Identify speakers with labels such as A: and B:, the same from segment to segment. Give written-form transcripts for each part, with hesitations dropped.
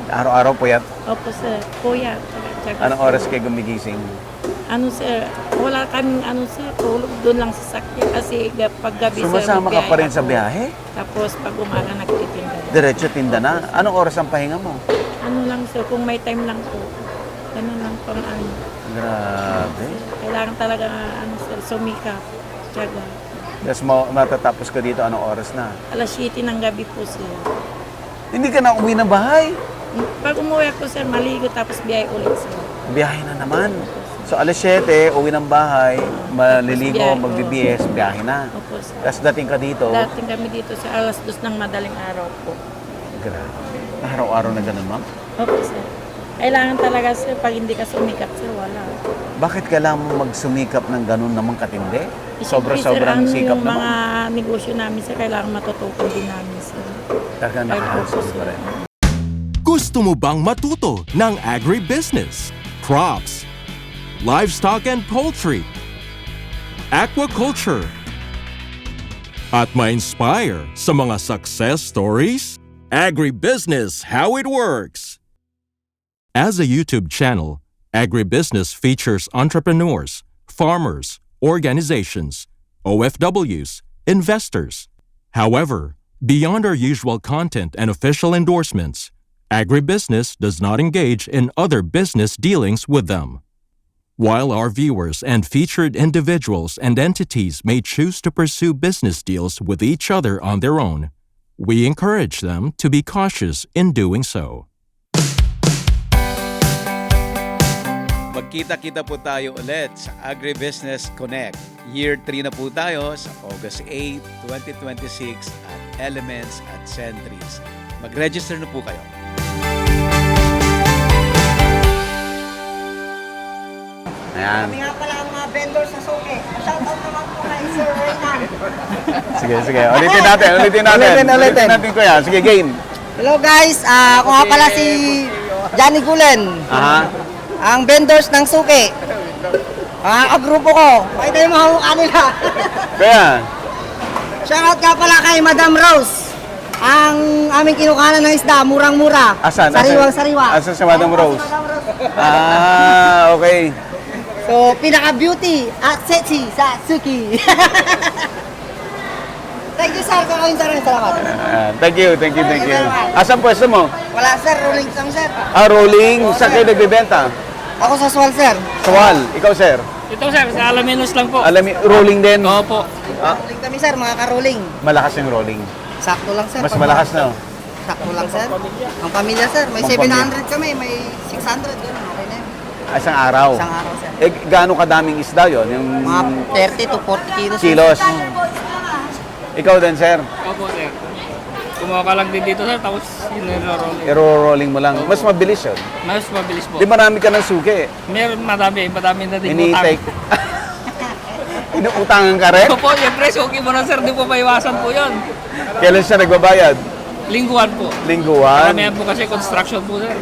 A: Araw-araw puyat.
B: Opo, sir. Kuya. Tsaka,
A: Anong oras kayo gumigising?
B: Ano, sir? Wala kaming sir. Tulog doon lang sa sakya kasi pag gabi, sir.
A: Sumasama ka
B: magbiyahe
A: pa rin sa
B: ako.
A: biyahe?
B: Tapos pag umaga nagtitinda.
A: Diretso tinda na. Anong oras ang pahinga mo?
B: Ano lang, sir, kung may time lang po. Ganun lang pang
A: Grabe.
B: Kailangan talaga, sir, sumikap. Tiyaga.
A: Tapos matatapos ka dito, anong oras na?
B: Alas 7 ng gabi po, sir.
A: Hindi ka na uwi ng bahay.
B: Pag umuwi ako, sir, maligo tapos biyahe ulit, sir.
A: Biyahe na naman. So alas 7, uwi ng bahay, maliligo,
B: biyahe.
A: magbibiyes, biyahe na.
B: Opo, sir.
A: Tapos dating ka dito,
B: Dating kami dito sa alas 2 ng madaling araw po.
A: grabe. Araw-araw na ganun, ma'am?
B: Opo, sir. Kailangan talaga, sir, pag hindi ka sumikap, sir, wala.
A: Bakit kailangan mo magsumikap ng ganun namang katindi?
B: Siyempre,
A: Sobra-sobrang
B: sir,
A: sikap
B: yung mga
A: naman.
B: negosyo namin, sir, kailangan matutukan din namin, sir.
A: Talaga nakahasol pa rin.
C: Gusto mo bang matuto ng agribusiness, crops, livestock and poultry, aquaculture, at ma-inspire sa mga success stories? Agribusiness How It Works! As a YouTube channel, Agribusiness features entrepreneurs, farmers, organizations, OFWs, investors. However, beyond our usual content and official endorsements, Agribusiness does not engage in other business dealings with them. While our viewers and featured individuals and entities may choose to pursue business deals with each other on their own, we encourage them to be cautious in doing so.
A: Magkita-kita po tayo ulit sa Agribusiness Connect. Year 3 na po tayo sa August 8, 2026 at Elements at Sentries. Mag-register na po kayo. Ayan.
D: Kami nga pala ang mga vendors sa Suke. Shoutout naman po kay Sir Reynan.
A: Sige. Ulitin natin, kuya. Sige, game.
D: Hello guys, ako nga pala si Johnny Gulen.
A: Aha.
D: Ang vendors ng Suke. Agrupo ko. Pakita yung mga mukha nila.
A: Kuya.
D: Shoutout nga pala kay Madam Rose. Ang aming kinukanan ng isda, murang-mura.
A: Asan?
D: Sariwang-sariwa.
A: Asan si Madam Rose?
D: Si Madam Rose.
A: Okay.
D: So, pinaka-beauty at sexy sa Suki. Thank you sir, kakain sir. Salamat.
A: Thank you. Asan pwesto mo?
D: Wala sir, rolling lang sir.
A: Rolling. Saan kayo nagbibenta?
D: Ako sa Swal sir.
A: Sawal. Ikaw, sir?
E: Ito sir, sa Alaminos lang po.
A: Rolling din?
E: Opo.
D: Rolling kami sir, mga ka-rolling.
A: Malakas yung rolling.
D: Sakto lang sir.
A: Mas malakas na.
D: Sakto lang sir. Ang pamilya sir, may
A: Ang pamilya.
D: 700 kami, may 600 gano'n. Okay na yun.
A: Isang araw.
D: Isang araw sir.
A: Gaano kadaming isda yun? Yung
D: Mga 30 to 40 kilos.
A: kilos. Ikaw din, sir?
E: Opo sir. Kumuha ka lang din dito sir, tapos inirorolling.
A: I-rolling mo lang. Mas mabilis yun.
E: Mas mabilis po.
A: Di marami ka ng suki.
E: Meron madami na din
A: Ini-take. Inuutangan ka rin?
E: Opo, siyempre, suki mo na sir, di po maiwasan po yun.
A: Kailan siya nagbabayad?
E: Lingguan po.
A: Lingguan?
E: Karamihan po kasi construction po sir.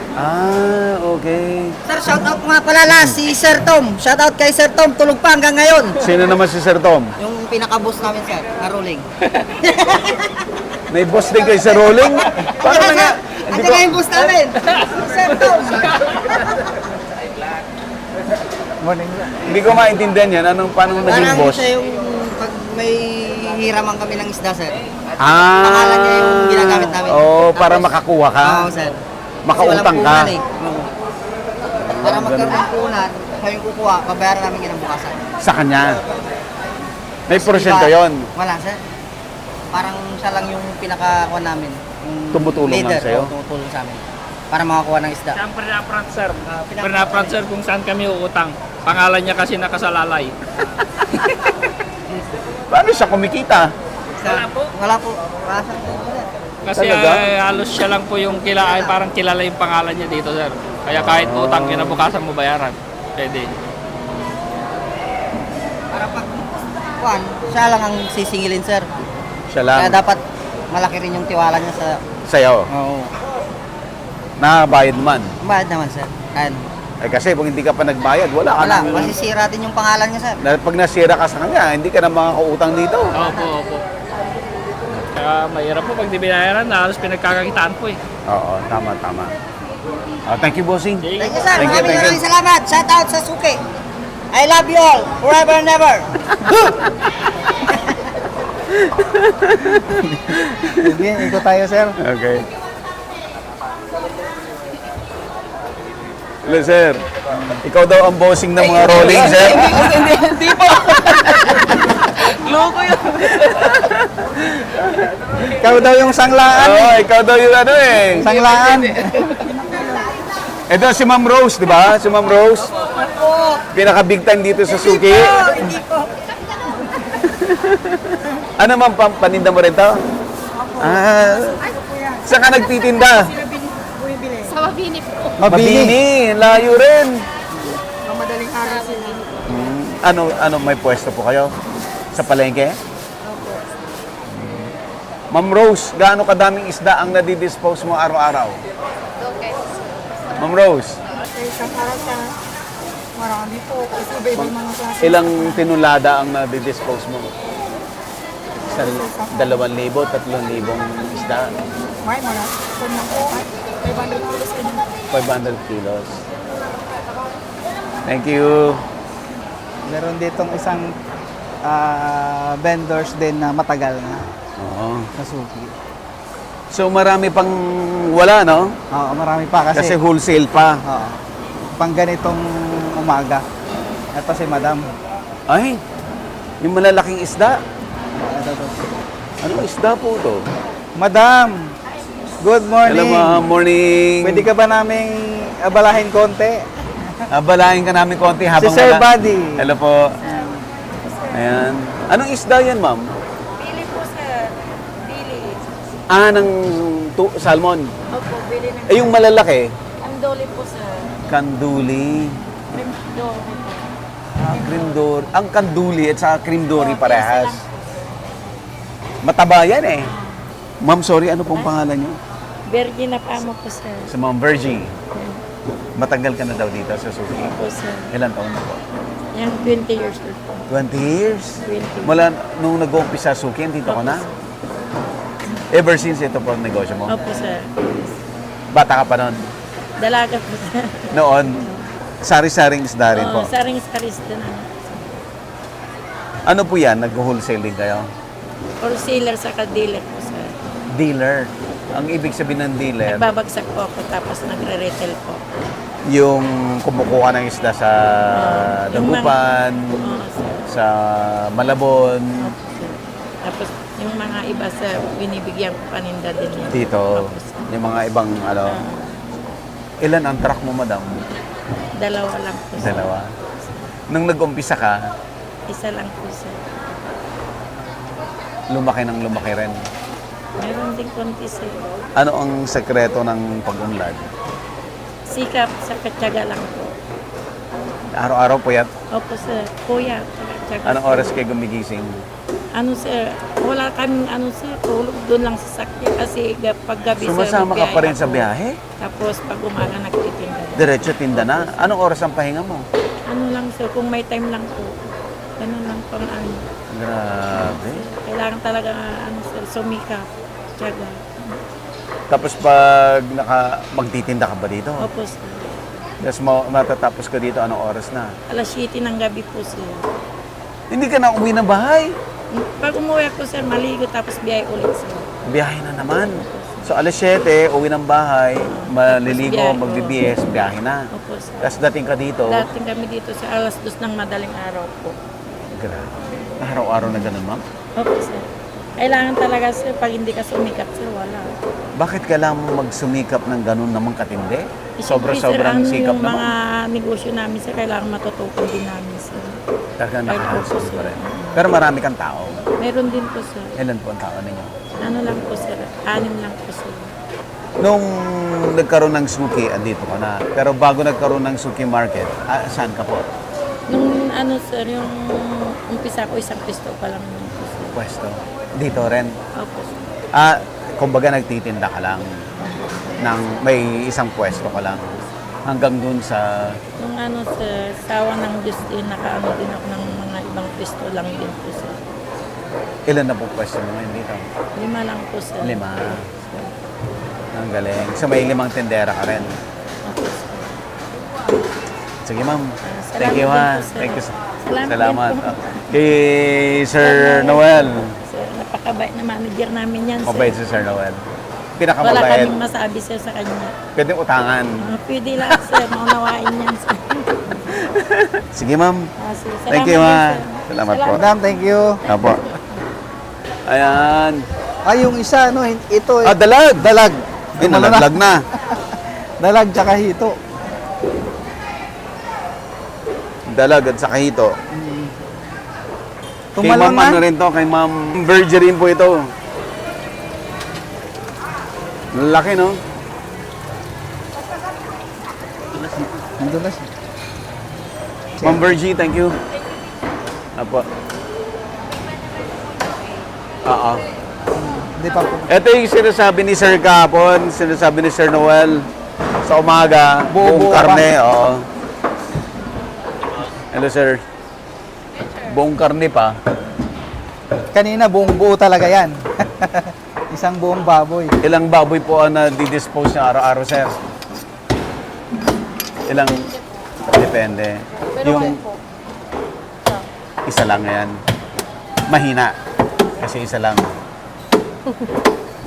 A: Okay.
D: Sir, shoutout nga pala last si Sir Tom. Shoutout kay Sir Tom, tulog pa hanggang ngayon.
A: Sino naman si Sir Tom?
D: Yung pinaka-boss namin sir, na rolling.
A: May boss din kayo sa rolling? Paano na nga?
D: Ito nga yung boss namin. Si Sir Tom.
A: Hindi ko maintindihan yan. Paano naging
D: Parang
A: boss?
D: siya yung pag may hiraman kami ng isda sir. Pangalan niya yung ginagamit namin.
A: Para makakuha ka.
D: Oo, sir.
A: Makautang
D: Kasi
A: ka.
D: walang puhunan Oo. Para magkaroon ng puhunan, siya yung kukuha, babayaran namin kinabukasan.
A: Sa kanya. May porsyento yon.
D: Wala, sir. Parang siya lang yung pinaka-kuha namin. Yung
A: Tumutulong lang
D: leader,
A: sa'yo?
D: tumutulong sa amin. Para makakuha ng isda.
E: Siyang pinaprant sir. Pinaprant sir kung saan kami uutang. Pangalan niya kasi nakasalalay.
A: Paano siya kumikita?
E: Wala po.
D: Wala po. Wala siyang puhunan, sir.
E: Kasi
A: Talaga?
E: halos siya lang po yung parang kilala yung pangalan niya dito sir. Kaya kahit utang, kinabukasan mo bayaran. Pwede.
D: Para pag kuhan, siya lang ang sisingilin, sir.
A: Siya lang.
D: Kaya dapat malaki rin yung tiwala niya sa...
A: Sa'yo.
D: Oo.
A: Nakabayad man.
D: Bayad naman, sir. Ayan.
A: Kasi kung hindi ka pa nagbayad, wala ka
D: Wala,
A: nang-
D: masisira din yung pangalan niya, sir.
A: Pag nasira ka sa kanya, hindi ka na makakautang dito.
E: Opo. Kaya mahirap po pag di binayaran na halos pinagkakakitaan po eh.
A: Oo, tama. Thank you, bossing.
D: Thank you, sir. Maraming salamat. Shout out sa Suki. I love you all. Forever and ever.
F: Sige, ikot tayo, sir.
A: Okay. Hello, sir. Ikaw daw ang bossing ng mga rolling, sir.
B: Hindi po. Loko yun.
F: Ikaw daw yung sanglaan.
A: Oo, ikaw daw yung ano eh.
F: Sanglaan.
A: Ito si Ma'am Rose, di ba? Si Ma'am Rose. Pinaka-big time dito sa Suki.
D: Hindi po.
A: Ano ma'am, paninda mo rin to? Saan ka nagtitinda?
G: Sa Mabini po.
A: Mabini, layo rin.
D: Madaling araw sila.
A: Ano, may pwesto po kayo? Sa palengke? Ma'am Rose, gaano kadaming isda ang nadidispose mo araw-araw?
G: Okay.
A: Ma'am Rose,
D: Isang araw sa marami po. Kasi iba-ibang mga klase.
A: ilang tinulada ang nadidispose mo? Sa 2,000, 3,000 isda?
D: May mga. Kung na po, 500 kilos ka na.
A: 500 kilos. Thank you.
F: Meron ditong isang vendors din na matagal na
A: Oo.
F: sa Suki.
A: So marami pang wala, no?
F: Oo, marami pa
A: Kasi
F: kasi,
A: wholesale pa.
F: oo, pang ganitong umaga. Ito si Madam.
A: Ay, yung malalaking isda.
F: Ito, ito.
A: Anong isda po to?
F: Madam, good morning.
A: Hello, ma'am. Morning.
F: Pwede ka ba naming abalahin konti?
A: Abalahin ka namin konti habang
F: Si Sir
A: wala.
F: Buddy.
A: Hello po. Ayan. Anong isda yan, ma'am?
B: Bili po, sir. Bili.
A: Ng salmon.
B: Opo, bili ng
A: Eh, yung malalaki,
B: andoli po, sir.
A: kanduli.
B: Andoli po.
A: Krimdori. Ang kanduli at saka krimdori parehas. Mataba yan eh. Ma'am, sorry, ano pong pangalan niyo?
B: Virgin na pa mo po, sir.
A: Sa Ma'am Virgie. Matagal ka na daw dito sa Suki.
B: Opo, sir.
A: Ilan taon na po?
B: Yung 20 years old po.
A: 20 years?
B: 20.
A: Mula nung nag-uumpisa sa Suki, dito ka na? Ever since ito po ang negosyo mo?
B: Opo, sir.
A: Bata ka pa noon?
B: Dalaga po, sir.
A: Noon, sari-saring isda rin po.
B: Saring-saris din ano.
A: Ano po yan? Nag-wholesale din kayo?
B: Wholesaler sa dealer po, sir.
A: Dealer. Ang ibig sabihin ng dealer,
B: Nagbabagsak po ako tapos nagre-retail po.
A: yung kumukuha ng isda sa
B: Yung
A: Dagupan,
B: Oo, sir.
A: sa Malabon,
B: Opo, sir. Tapos yung mga iba, sir, binibigyan ko paninda din yan.
A: dito.
B: Opo, sir.
A: Yung mga ibang, ilan ang truck mo, madam?
B: Dalawa lang po, sir.
A: Dalawa. Nung nag-umpisa ka,
B: Isa lang po, sir.
A: lumaki ng lumaki rin.
B: Meron din konti, sir.
A: Ano ang sekreto ng pag-unlad?
B: Sikap sa katyaga lang po.
A: Araw-araw po yan.
B: Opo, sir. Kuya, katyaga.
A: Anong oras kayo gumigising?
B: Ano, sir? Wala kaming, sir, tulog doon lang sa sakya. Kasi pag gabi, sir,
A: Sumasama ka pa rin sa
B: ako.
A: biyahe?
B: Tapos pag umaga, nagtitinda.
A: Diretso tinda na. Anong oras ang pahinga mo?
B: Ano lang, sir, kung may time lang po. Ganun lang pang ano.
A: Grabe.
B: Kailangan talaga, sir, sumikap. Tiyaga.
A: Tapos pag magtitinda ka ba dito?
B: Opo, sir.
A: Tapos matatapos ka dito, anong oras na?
B: Alas 7 ng gabi po, sir.
A: Hindi ka na uwi ng bahay.
B: Pag umuwi ako, sir, maligo tapos biyay ulit, sir.
A: Biyahe na naman. So alas 7, uwi ng bahay, maliligo,
B: biyahe.
A: magbibiyes, biyahe na.
B: Opo, sir.
A: Tapos dating ka dito,
B: Dating kami dito sa alas 2 ng madaling araw po.
A: grabe. Araw-araw na ganun, ma'am.
B: Opo, sir. Kailangan talaga, sir, pag hindi ka sumikap, sir, wala.
A: Bakit kailangan mo magsumikap ng ganun namang katindi?
B: Siyempre,
A: Sobra-sobrang
B: sir,
A: sikap
B: yung
A: naman.
B: mga negosyo namin, sir, kailangan matutukan din namin, sir.
A: Talagang
B: Kahit
A: nakahasol
B: po,
A: pa
B: sir.
A: rin. Pero marami kang tao.
B: Meron din po, sir.
A: Ilan po ang tao ninyo?
B: Ano lang po, sir. 6 lang po, sir.
A: Nung nagkaroon ng Suki, andito ka na. Pero bago nagkaroon ng Suki Market, saan ka po?
B: Nung sir, yung umpisa ko, isang pisto pa lang yun po, sir.
A: Pwesto. Dito rin.
B: Opo, sir.
A: Kumbaga nagtitinda ka lang. May isang pwesto ka lang. Hanggang dun sa...
B: Nung sir, sawa ng Diyos din, nakaano din ako ng mga ibang pisto lang din po, sir.
A: Ilan na po pwesto mo ngayon dito?
B: 5 lang po, sir.
A: 5.
B: Sir.
A: Ang galing. So may 5 tendera ka rin. Sige, ma'am.
B: Salamat
A: Thank you,
B: din
A: ha.
B: po, sir.
A: Thank you.
B: Salamat
A: Salamat.
B: din po.
A: Kay Sir
B: Salamat.
A: Noel.
B: Sir, napakabait na manager namin yan, sir.
A: Mabait si Sir Noel.
B: Wala
A: Pinakamabait.
B: kaming masabi, sir, sa kanya.
A: Pwedeng utangan.
B: Pwede lang, sir. Maunawain yan, sir.
A: Sige, ma'am.
B: Sir,
A: Thank you,
B: salamat
A: ha.
B: din, sir.
A: Salamat po.
F: Madam, thank you.
A: Apo. Ayan.
F: Yung isa, no, ito.
A: Dalag.
F: Dalag.
A: Ay, nalaglag na.
F: Dalag tsaka hito.
A: Dalag at saka hito. Kay
F: Tumalon
A: ma'am
F: na.
A: ano rin to, kay ma'am Virgin po ito. Laki, no?
F: Ang dulas.
A: Ma'am Virgie, thank you. Apo. Oo.
F: Hindi pa po.
A: Ito yung sinasabi ni Sir kahapon, sinasabi ni Sir Noel sa umaga, buong
F: Buo-buo
A: karne, oo. Hello, sir. Buong karne pa.
F: Kanina buong buo talaga yan. Isang buong baboy.
A: Ilang baboy po ang na-dispose niya araw-araw, sir? Ilang? Depende. Yung isa lang yan. Mahina. Kasi isa lang.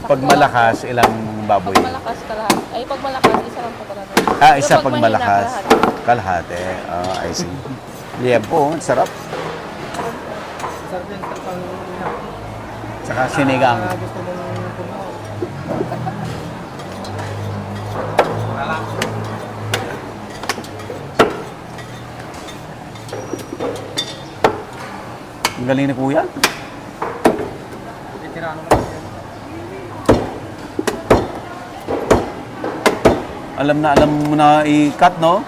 A: Pag malakas, ilang baboy?
G: Pag malakas ka lahat. Ay, pag malakas, isa lang po talaga.
A: Isa
G: Pero
A: pag
G: mahina,
A: malakas.
G: kalahati.
A: Kalahati. I see. Liempo, sarap. Saka sinigang. Ang galing ni Kuya. Alam mo na i-cut, no?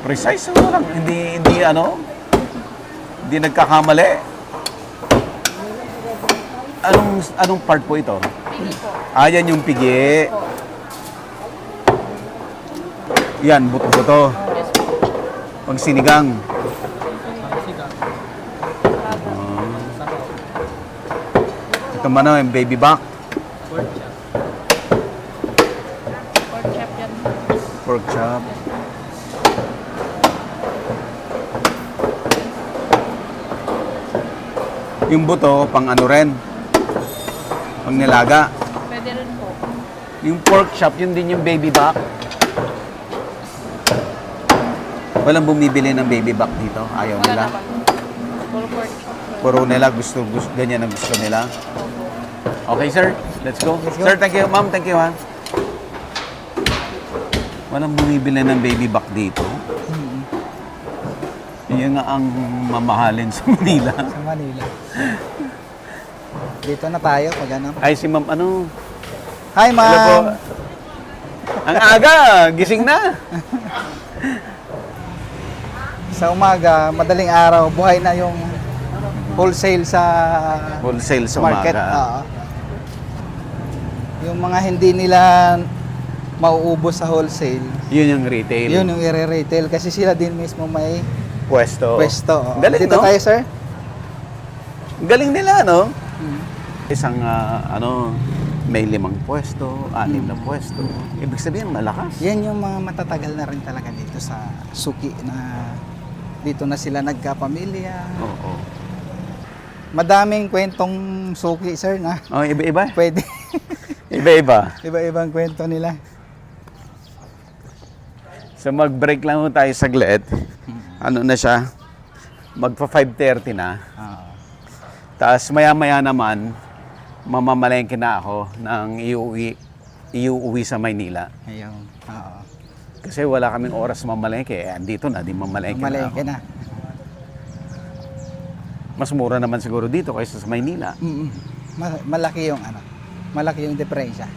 A: Precise lang. Hindi nagkakamali. Anong part po ito?
G: Pili po.
A: Yan yung pigi. Yan, buto-buto.
G: Yes po.
A: Pag sinigang. Ito man yung baby back.
G: Pork chop yan.
A: Pork chop. Yung buto, pang ano rin? Pang nilaga.
G: Pwede rin po.
A: Yung pork chop, yun din yung baby back. Walang bumibili ng baby back dito. Ayaw
G: Wala
A: nila.
G: naman. Full pork chop.
A: Puro nila gusto ganyan ang gusto nila. Okay, sir. Let's go.
F: Let's go.
A: Sir, thank you. Ma'am, thank you, ha. Walang bumibili ng baby back dito. Yun nga ang mamahalin sa Manila.
F: Sa Manila. Dito na tayo pag ano.
A: Ay, si ma'am, ano?
F: Hi,
A: Hello po.
F: ma'am.
A: Ang aga, gising na.
F: Sa umaga, madaling araw, buhay na yung wholesale sa
A: Wholesale sa
F: market.
A: umaga.
F: Oo. Yung mga hindi nila mauubos sa wholesale,
A: Yun yung retail.
F: yun yung i-retail kasi sila din mismo may
A: Pwesto.
F: pwesto. Oo.
A: Galing,
F: Dito
A: no?
F: tayo, sir.
A: Galing nila, no? Isang, may 5 pwesto, 6 na pwesto. Ibig sabihin, malakas.
F: Yan yung mga matatagal na rin talaga dito sa suki na dito na sila nagkapamilya.
A: Oo.
F: Madaming kwentong suki, sir, na
A: Oh, iba-iba.
F: pwede.
A: Iba-iba.
F: Iba-ibang kwento nila.
A: So mag-break lang ho tayo saglit. Ano na siya? Magpa 5:30 na.
F: Oo.
A: Tapos maya-maya naman, mamamalengke na ako ng iuwi sa Maynila.
F: Ayun. Oo.
A: Kasi wala kaming oras mamalengke. Andito na, di mamalengke na ako.
F: Malengke na.
A: Mas mura naman siguro dito kaysa sa Maynila.
F: Malaki yung ano. Malaki yung diferensya.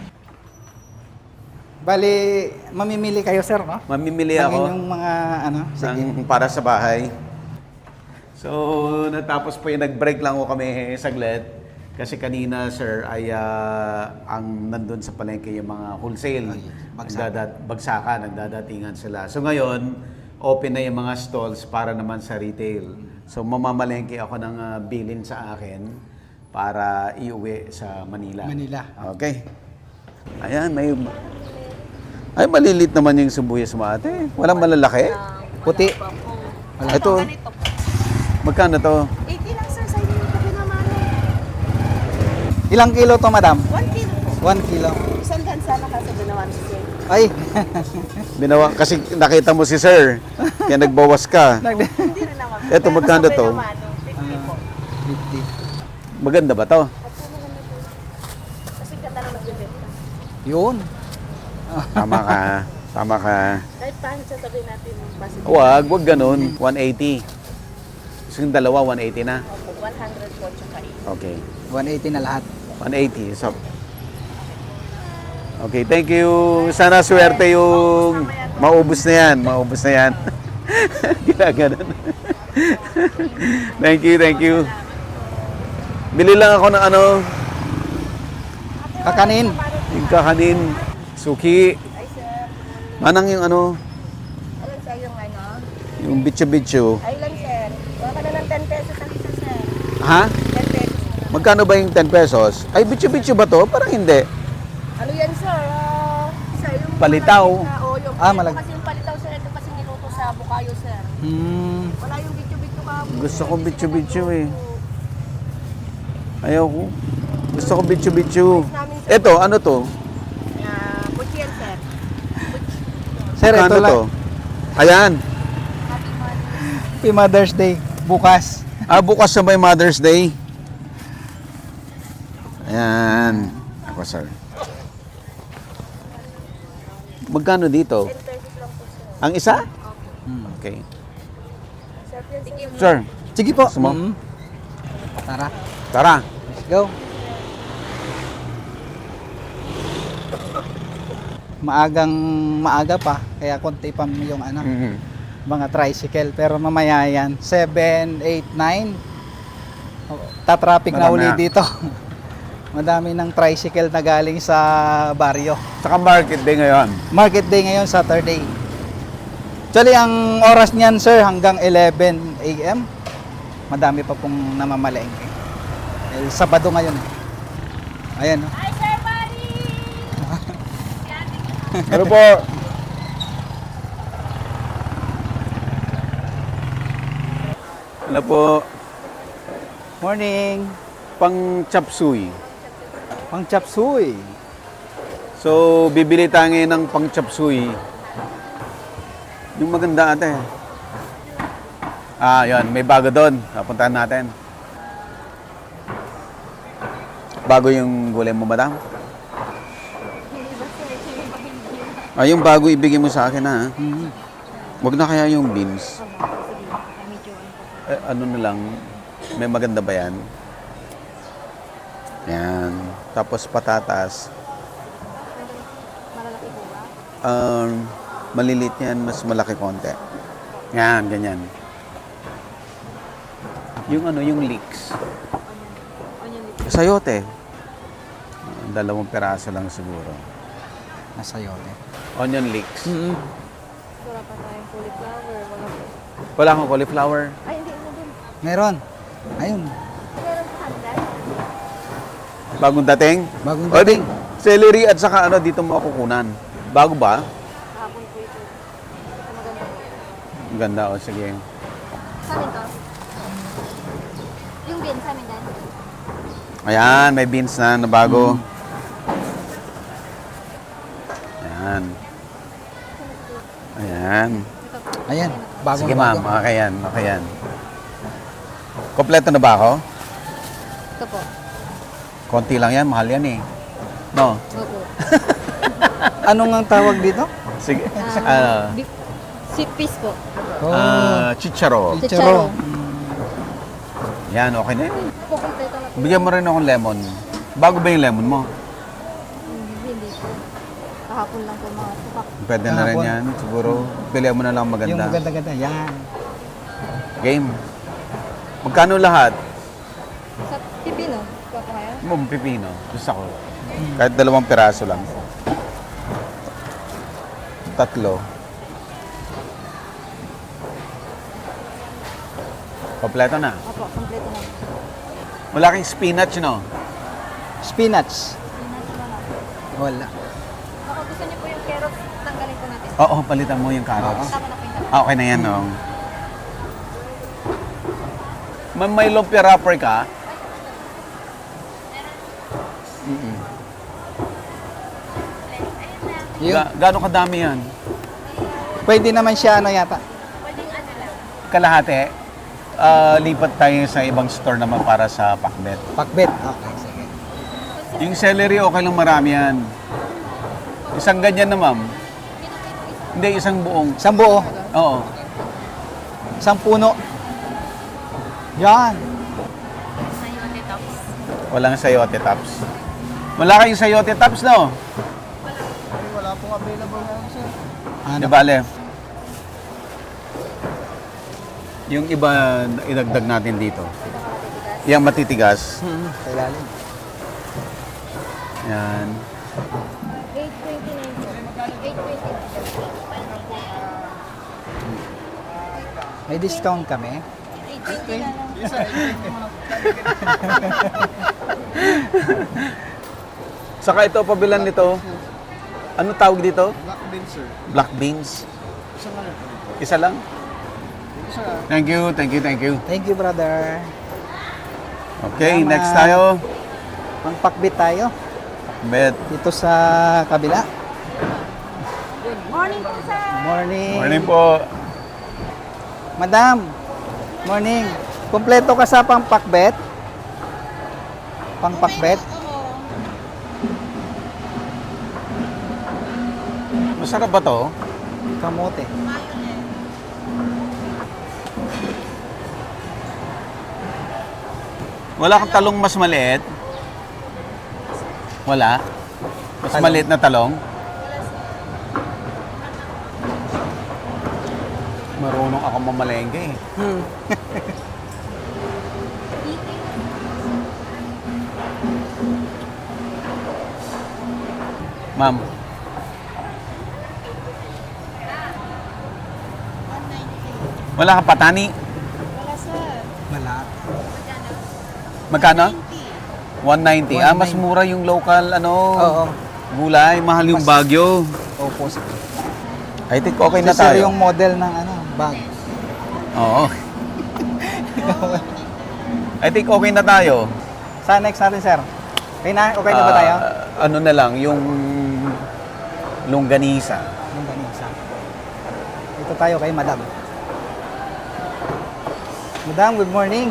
F: Bali, mamimili kayo, sir, no?
A: Mamimili
F: Ng
A: ako
F: inyong mga ano, sige.
A: para sa bahay. So, natapos po yung nag-break lang ko kami saglit. Kasi kanina, sir, ay ang nandun sa palengke yung mga wholesale.
F: Oh, yes.
A: Bagsakan, nagdadatingan sila. So ngayon, open na yung mga stalls para naman sa retail. So mamamalengke ako ng bilin sa akin para iuwi sa Manila.
F: Manila.
A: Okay. Ayan, may... Ay, malilit naman yung sibuyas mo ate. Walang malalaki.
F: Puti.
A: Ito. Magkano to?
H: 80 lang sir, sa inyo yung kape naman.
F: Ilang kilo to, madam?
H: 1 kilo po.
F: 1 kilo.
H: Isang gansa na kasi ginawan si sir.
F: Ay,
A: Binawa, kasi nakita mo si sir. Kaya nagbawas ka.
H: Hindi rin naman.
A: Eto, magkano
H: Pero sa
A: to?
H: kape naman, 50 po.
F: 50.
A: Maganda ba to?
H: Kasi ganda na magbibenta.
F: Yun.
A: Tama ka. Tama ka.
H: Kahit paano sasabihin natin yung base.
A: Wag ganun. 180. So yung dalawa, 180 na.
H: Opo, 100 po tsaka 80.
A: Okay.
F: 180 na lahat.
A: 180. So, okay, thank you. Sana swerte yung maubos na yan. Maubos na yan. Ginaganon. Thank you. Bili lang ako ng ano,
F: Kakanin.
A: yung kakanin, suki. Manang yung ano,
H: Alam sir yung ano?
A: yung bitcho-bitcho.
H: Ay lang sir. Baka ka na ng 10 pesos ang isa sir.
A: Ha?
H: 10 pesos.
A: Magkano ba yung 10 pesos? Ay, bitcho-bitcho ba to? Parang hindi.
H: Ano yan sir? Sir, yung
A: Palitaw.
H: yung kasi yung palitaw sir, ito kasi niluto sa Bukayo sir. Wala yung bityo-bityo ka.
A: Gusto ko bitcho-bitcho eh. Ayaw ko. Gusto ko bitcho-bitcho. Ito, ano to?
H: Butchi yan sir.
F: Sir, ito
A: Ano
F: lang.
A: to? Ayan.
F: Happy Mother's Day. Bukas.
A: Bukas na may Mother's Day. Ayan. Ako, sir. Magkano dito?
H: 10 pesos lang po sir.
A: Ang isa? Okay.
H: Sir, yan sir.
A: Sir,
F: Sige po.
A: Gusto mo?
F: Tara.
A: tara.
F: Let's go. Maaga pa, kaya konti pa yung ano, mga tricycle. Pero mamaya yan, 7, 8, 9, tatraffic na
A: Marami
F: uli
A: na.
F: dito. Madami ng tricycle na galing sa baryo.
A: Saka market day ngayon.
F: Market day ngayon, Saturday. Actually, ang oras niyan, sir, hanggang 11 a.m. Madami pa pong namamalengke. Eh, Sabado ngayon. Ayan, no?
H: Hi sir, Mari!
A: Ano po? Ano po?
F: Morning.
A: Pang chapsuy.
F: Pang chapsuy.
A: So, bibili tayo ngayon ng pang chapsuy. Yung maganda ate. Yan. May bago doon. Napuntahan natin. Bago yung gulay mo, madam? Yung bago ibigay mo sa akin, ha? Wag na kaya yung beans. Ano na lang, may maganda ba yan? Yan. Tapos patatas.
H: Malalaki po ba?
A: Malilit yan, mas malaki konti. Yan, ganyan. Yung ano, yung leeks. Sayote. 2 peraso lang siguro.
F: Nasa yote.
A: Onion leeks.
H: Wala pa tayong cauliflower. Wala po.
A: Wala akong cauliflower.
H: Ay, hindi mo din.
F: Meron. Ayun.
H: Meron sa handa.
A: Bagong dating?
F: Bagong
A: O, di, celery at saka ano, dito mo kukunan. Bago ba?
H: Hapon po ito. Maganda po.
A: Ang ganda, o sige.
H: Sa amin to? Yung bean sa amin din.
A: Ayan, may beans na bago. Ayan. Ayan.
F: Ayan. Bagong
A: Sige ma'am, okay yan, okay yan. Kompleto na ba ako?
H: Ito po.
A: Konti lang yan, mahal yan eh. No?
H: Opo.
F: Anong ang tawag dito?
A: Sige.
H: Sweet peas po.
A: Chicharo.
F: Chicharo.
A: Yan, okay na yan.
H: Pupunta na po.
A: Bigyan mo rin akong lemon. Bago ba yung lemon mo?
H: Hindi po. Kahapon lang po mga tupak.
A: Pwede na rin
F: Kahapon.
A: yan. Siguro, pilihan mo na lang
F: Yung
A: maganda.
F: maganda-ganda. Yan.
A: Game. Magkano lahat?
H: Sa pipino. Ikaw po kayo?
A: Pipino. Gusto ko. Kahit 2 peraso lang. 3. Kompleto na.
H: Opo, kompleto na.
A: Wala kang spinach, no?
F: Spinach. Wala.
H: Baka gusto niyo po yung carrots, tanggalin po natin.
A: Oo, palitan mo yung carrots.
H: Tama na po yung carrots.
A: Okay na yan, no? Ma'am, may lumpia wrapper ka?
F: Yun.
A: Gaano kadami yan?
F: Pwede naman siya ano yata.
A: Kalahati? Lipat tayo sa ibang store naman para sa pakbet.
F: Pakbet. Okay, sige.
A: Yung celery, okay lang marami yan. Isang ganyan na, ma'am. Hindi, isang buong.
F: Isang buo.
A: Oo.
F: Isang puno. Yan.
A: Walang sayote tops. Wala kayong sayote tops, no?
F: Wala pong available na sir.
A: Di bale. Yung iba, idagdag natin dito. Yung matitigas.
F: Sa ilalim.
A: Yan.
H: 8.29 po. 8.20.
F: May discount kami.
H: 8.20 na lang.
A: Saka ito, pabilan nito. Ano tawag dito?
F: Black beans sir.
A: Black beans. Isa lang? Thank you, thank you, thank you.
F: Thank you brother.
A: Okay,
F: Salamat.
A: next tayo.
F: Pangpakbit tayo.
A: Bet.
F: Dito sa kabila.
H: Morning po, sir.
F: Morning.
A: Morning po.
F: Madam. Morning. Kompleto ka sa pangpakbet? Pangpakbet?
A: Masarap ba to?
F: Kamote.
A: Wala kang talong mas maliit? Wala? Mas
F: Talong.
A: maliit na talong? Marunong ako mamalengke eh. Ma'am. Wala kang patani?
F: Wala.
A: Magkano? 190. Ah, mas mura yung local
F: Oo.
A: gulay, mahal yung Baguio.
F: Opo sir.
A: I think okay na
F: Kasi sir,
A: tayo.
F: yung model ng bag.
A: Oo. I think okay na tayo.
F: Sa next natin sir. Okay na ba tayo?
A: Ano na lang, yung longganisa.
F: Yung ganisa. Ito tayo kay Madam. Madam, good morning.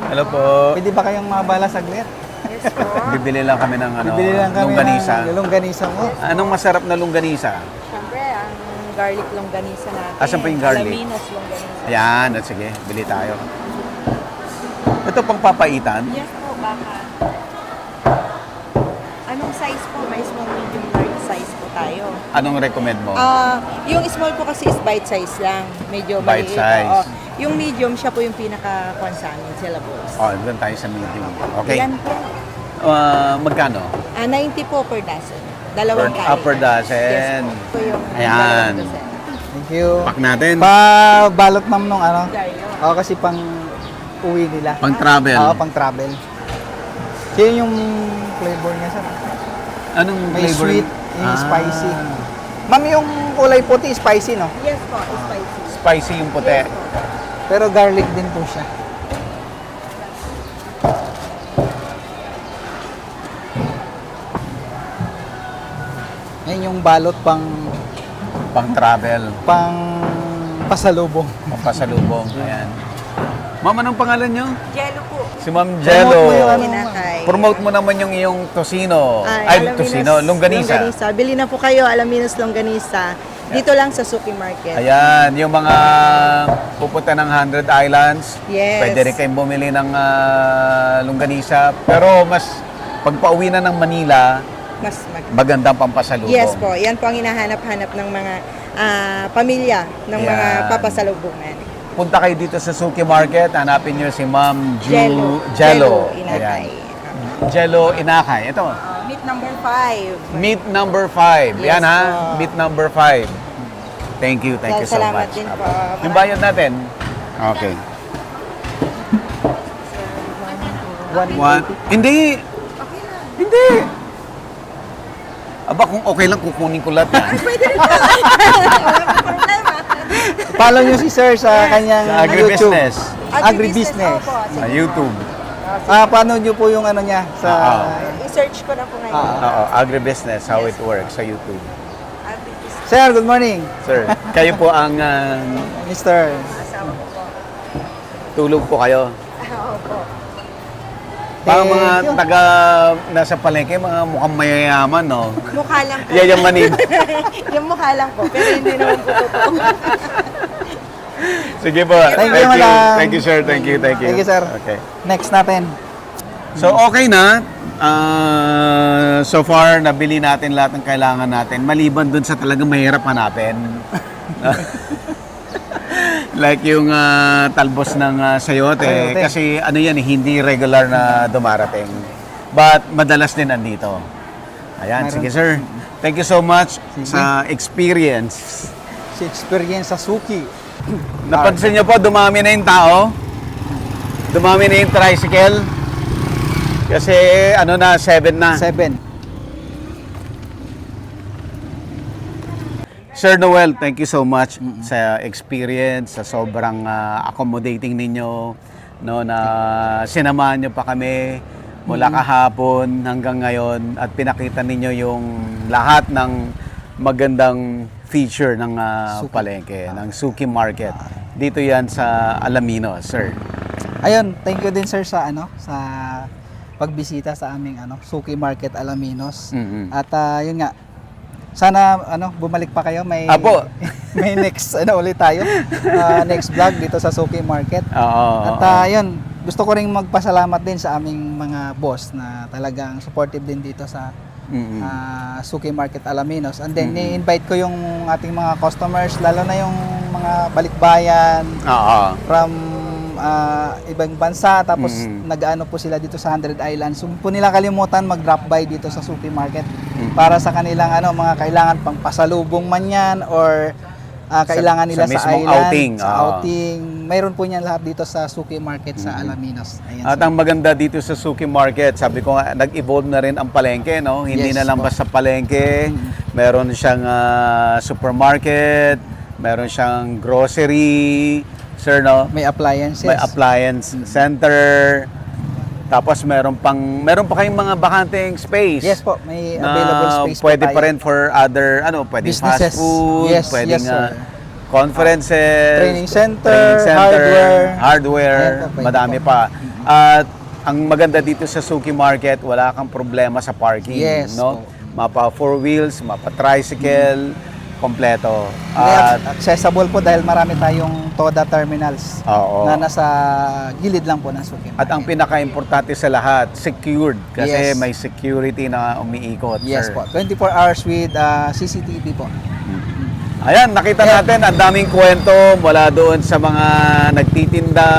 A: Hello po.
F: Pwede ba kayong mabala saglit?
H: Yes po.
A: Bibili lang kami ng
F: Bibili lang kami
A: longganisa.
F: ng longganisa mo.
A: Anong masarap na longganisa?
G: Siyempre, ang garlic longganisa natin.
A: Asan pa yung garlic?
G: Alaminos longganisa.
A: Ayan, at sige, bili tayo. Ito pang papaitan.
G: Yes po, baka. Anong size po? May small, medium, large size po tayo.
A: Anong recommend mo?
G: Yung small po kasi is bite size lang. Medyo
A: Bite
G: maliit.
A: size.
G: Oo. Yung medium, siya po yung pinaka-kwan sa amin, syllables.
A: Oh, doon tayo sa medium. Okay.
G: Yan po.
A: Magkano?
G: 90 po per dozen. Dalawang kain.
A: Per dozen.
G: Yes po. Ito yung
A: Ayan.
G: dalawang dozen.
F: Thank you.
A: Pack natin.
F: Pa-balot ma'am nung
G: Garlic.
F: Oo, kasi pang uwi nila.
A: Pang travel.
F: Oo, pang travel. Kaya yung flavor niya sir.
A: Anong
F: May
A: flavor?
F: sweet, yung spicy. Ma'am, yung kulay puti, spicy, no?
G: Yes po, spicy.
A: Spicy yung puti.
F: Pero garlic din po siya. Yan yung balot pang
A: Pang travel.
F: pasalubong.
A: Pang pasalubong. Ayan. Ma'am, anong pangalan nyo?
G: Jello po.
A: Si Ma'am
F: Promote
A: Jello.
F: mo yung ano.
G: Hinakay.
A: Promote mo naman yung iyong tosino.
G: Alaminos
A: tosino. Longganisa.
G: Bili na po kayo, Alaminos Longganisa. Dito lang sa Suki Market.
A: Ayan, yung mga pupunta ng 100 Islands.
G: Yes.
A: Pwede rin kayong bumili ng longganisa. Pero mas pagpauwi na ng Manila,
G: Mas
A: magandang pampasalubong.
G: Yes po, yan po ang hinahanap-hanap ng mga pamilya ng mga
A: Yan.
G: papasalubungan.
A: Punta kayo dito sa Suki Market, hanapin nyo si Ma'am
G: Jello Inakay.
A: Ayan. Jello Inakay. Ito,
G: Meet number 5.
A: meet number 5.
G: Yes
A: Yan ha,
G: po.
A: meet number 5. Thank you so
G: Salamat
A: much.
G: din po.
A: Yung bayad natin? Okay. Hindi. Hindi. Aba, kung okay lang, kukunin ko lahat yan.
F: Follow nyo si sir sa kanyang
A: Sa
F: YouTube.
A: agribusiness.
F: Agribusiness.
G: Opo,
A: Sa
G: sige.
A: YouTube.
F: Paano nyo po yung ano niya sa...
G: I-search ko na po ngayon.
A: Oo, agribusiness, how it works sa YouTube.
F: Sir, good morning.
A: Sir, kayo po ang
F: Mr.
G: Asawa ko po.
A: tulog po kayo.
G: Opo.
A: Parang mga
F: Thank you.
A: taga nasa palengke, mga mukhang mayayaman, no?
G: Mukha lang po.
A: Yayamanin.
G: Yung mukha lang po, pero hindi naman po totoo.
A: Sige po.
F: Thank you, madam.
A: Thank you, sir. Thank you.
F: Thank you, sir.
A: Okay.
F: Next natin.
A: So, okay na. So far, nabili natin lahat ng kailangan natin. Maliban dun sa talagang mahirap hanapin. Like yung talbos ng sayote.
F: Sayote.
A: Kasi ano yan, hindi regular na dumarating. But madalas din andito. Ayan,
F: Meron.
A: sige sir. Thank you so much sa experience.
F: Si Experience sa Suki.
A: Napansin niyo po, dumami na yung tao. Dumami na yung tricycle. Kasi ano na, 7 na.
F: 7.
A: Sir Noel, thank you so much sa experience, sa sobrang accommodating ninyo, no, na sinamahan niyo pa kami mula kahapon hanggang ngayon at pinakita ninyo yung lahat ng magandang feature ng palengke, ng Suki Market. Dito yan sa Alaminos, sir.
F: Ayun, thank you din sir sa sa pagbisita sa aming Suki Market Alaminos.
A: Mhm.
F: At yun nga, sana bumalik pa kayo, may
A: Apo.
F: may next ulit tayo. Next vlog dito sa Suki Market.
A: Oo.
F: At yun, gusto ko ring magpasalamat din sa aming mga boss na talagang supportive din dito sa
A: Mhm.
F: Suki Market Alaminos. And then ni-invite ko yung ating mga customers, lalo na yung mga balikbayan
A: Oo.
F: from ibang bansa, tapos
A: Mhm.
F: nag-ano po sila dito sa 100 Islands. So po nila kalimutan mag-drop by dito sa Suki Market para sa kanilang mga kailangan pang pasalubong man yan or kailangan nila
A: sa
F: sa,
A: mismong
F: island,
A: outing.
F: sa
A: Oo.
F: outing. Mayroon po niyan lahat dito sa Suki Market sa Alaminos. Ayan,
A: At
F: sir.
A: ang maganda dito sa Suki Market, sabi ko nga, nag-evolve na rin ang palengke, no? Hindi
F: Yes
A: na lang
F: po.
A: basta palengke, meron siyang supermarket, meron siyang grocery, sir, no?
F: May appliances.
A: May appliance center. Tapos meron pa kayong mga bakanteng space.
F: Yes po, may
A: na
F: available space po
A: pwede
F: tayo.
A: pa rin for other, pwedeng
F: Businesses.
A: fast food,
F: Yes,
A: pwedeng
F: yes, sir.
A: conferences,
F: Training center, hardware. Pwede
A: madami
F: po.
A: pa. At ang maganda dito sa Suki Market, wala kang problema sa parking,
F: Yes
A: no?
F: po.
A: Mapa 4 wheels, mapa tricycle, kompleto.
F: At
A: At
F: accessible po dahil marami tayong TODA terminals
A: oo.
F: na nasa gilid lang po ng Suki
A: At
F: Market.
A: ang pinaka-importante sa lahat, secured kasi
F: Yes.
A: may security na umiikot,
F: Yes
A: sir.
F: po, 24 hours with CCTV po.
A: Ayan, nakita natin ang daming kwento mula doon sa mga nagtitinda,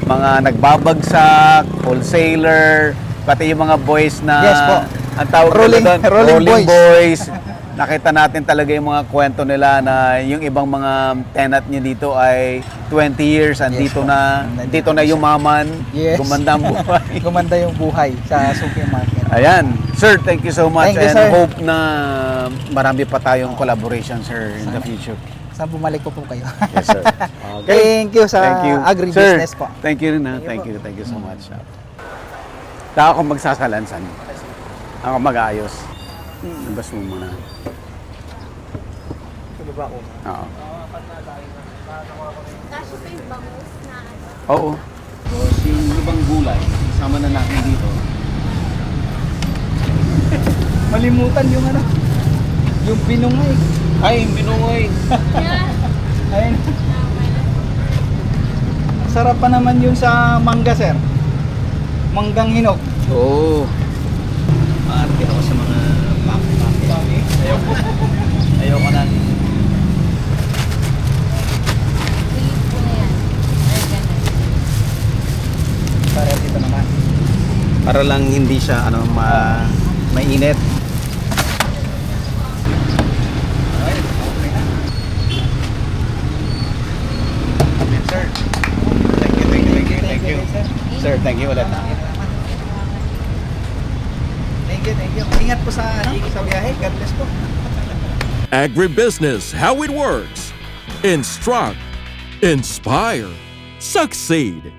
A: mga nagbabagsak, wholesaler, pati yung mga boys na
F: Yes po.
A: ang tawag
F: Rolling-
A: nila doon,
F: rolling
A: boys. Nakita natin talaga yung mga kwento nila na yung ibang mga tenant niyo dito ay 20 years andito
F: po.
A: dito na yumaman,
F: Yes.
A: gumanda ang buhay.
F: Gumanda yung buhay sa Suki Market.
A: Ayan. Sir, thank you so much
F: Thank you,
A: and
F: sir.
A: hope na marami pa tayong collaboration, sir, in the future.
F: Saan bumalik po kayo?
A: Yes, sir. Okay.
F: Thank you sa agribusiness
A: Sir,
F: po.
A: Thank you rin, ha. Thank you so much. Taka ako magsasalansan. Ako mag-aayos. Labas mo muna. Oo. Oo. Yung ibang gulay, sama na natin dito.
F: Malimutan yung yung binungay.
A: Ay, binungoy.
F: Ayun. Sarap pa naman yun sa mangga, sir. Manggang hinog.
A: Oo. Maarte ako sa mga pake. Ayoko na.
F: Para dito naman.
A: Para lang hindi siya mainit. Sir. Thank you. Sir, thank you ulit.
F: Thank you. Ingat po sa, sa biyahe. God bless po.
C: Agribusiness, how it works. Instruct, inspire, succeed.